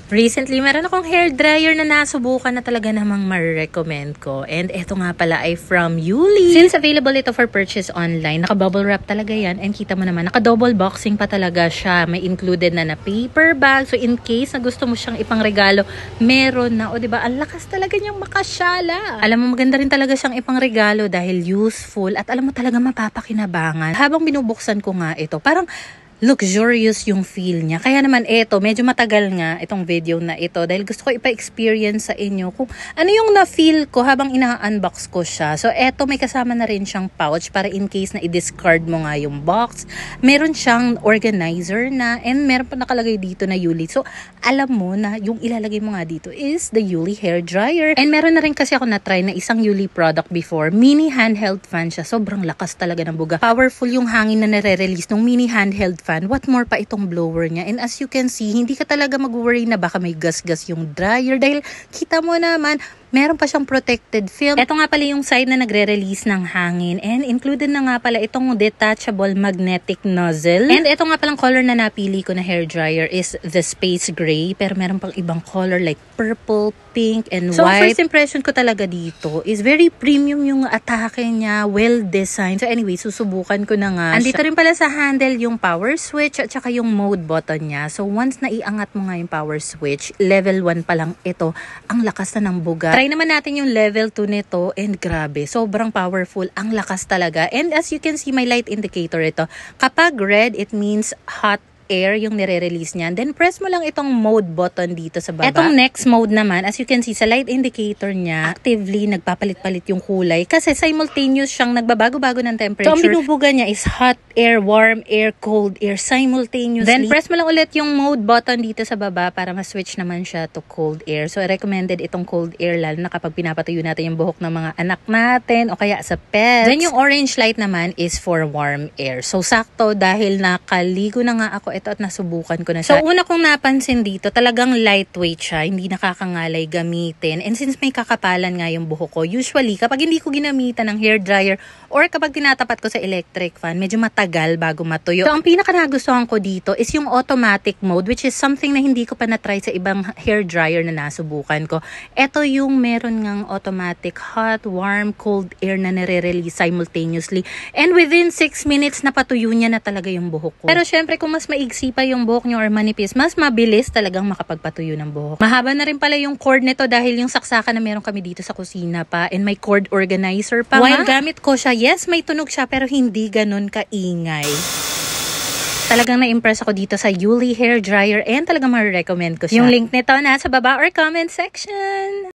Recently, meron akong hair dryer na nasubukan na talaga namang ma-recommend ko. And ito nga pala ay from Yuli. Since available ito for purchase online, naka-bubble wrap talaga yan. And kita mo naman, naka-double boxing pa talaga siya. May included na paper bag. So in case na gusto mo siyang ipangregalo, meron na. O diba, ang lakas talaga niyang makasyala. Alam mo, maganda rin talaga siyang ipangregalo dahil useful. At alam mo talaga mapapakinabangan. Habang binubuksan ko nga ito, parang luxurious yung feel niya. Kaya naman ito, medyo matagal nga itong video na ito dahil gusto ko ipa-experience sa inyo kung ano yung na-feel ko habang ina-unbox ko siya. So ito, may kasama na rin siyang pouch para in case na i-discard mo nga yung box. Meron siyang organizer na and meron pa nakalagay dito na Yuli. So alam mo na yung ilalagay mo nga dito is the Yuli hair dryer. And meron na rin kasi ako na-try na isang Yuli product before. Mini handheld fan siya. Sobrang lakas talaga ng buga. Powerful yung hangin na nare-release ng mini handheld fan. What more pa itong blower niya. And as you can see, hindi ka talaga mag-worry na baka may gas-gas yung dryer dahil kita mo naman, meron pa siyang protected film. Ito nga pala yung side na nagre-release ng hangin. And included na nga pala itong detachable magnetic nozzle. And ito nga palang color na napili ko na hair dryer is the space gray. Pero meron pang ibang color like purple, pink, and white. So first impression ko talaga dito is very premium yung atake niya. Well-designed. So anyway, susubukan ko na nga. Andito rin pala sa handle yung power switch at saka yung mode button niya. So once na iangat mo nga yung power switch, level 1 pa lang ito. Ang lakas na ng buga. Try naman natin yung level 2 nito and grabe, sobrang powerful, ang lakas talaga. And as you can see, may light indicator ito. Kapag red, it means hot air yung nire-release niyan. Then press mo lang itong mode button dito sa baba. Itong next mode naman, as you can see sa light indicator niya, actively nagpapalit-palit yung kulay kasi simultaneous siyang nagbabago-bago ng temperature. So ang binubuga niya is hot air, warm air, cold air simultaneously. Then press mo lang ulit yung mode button dito sa baba para ma-switch naman siya to cold air. So recommended itong cold air lalo na kapag pinapatuyo natin yung buhok ng mga anak natin o kaya sa pets. Then yung orange light naman is for warm air. So sakto dahil nakaligo na nga ako ito at nasubukan ko na siya. So una kong napansin dito, talagang lightweight siya, hindi nakakangalay gamitin. And since may kakapalan nga yung buhok ko, usually kapag hindi ko ginamitan ng hair dryer or kapag tinatapat ko sa electric fan, medyo matagal bago matuyo. So ang pinaka nagustuhan ko dito is yung automatic mode, which is something na hindi ko pa na-try sa ibang hair dryer na nasubukan ko. Ito yung meron ngang automatic hot, warm, cold air na nare-release simultaneously. And within 6 minutes napatuyo niya na talaga yung buhok ko. Pero syempre kung mas maigsi pa yung buhok nyo or manipis, mas mabilis talagang makapagpatuyo ng buhok. Mahaba na rin pala yung cord nito dahil yung saksakan na meron kami dito sa kusina pa and may cord organizer pa. While gamit ko siya, yes, may tunog siya pero hindi ganun kaingay. Talagang na-impress ako dito sa Yuli hair dryer and talagang ma-recommend ko siya. Yung link nito nasa baba or comment section.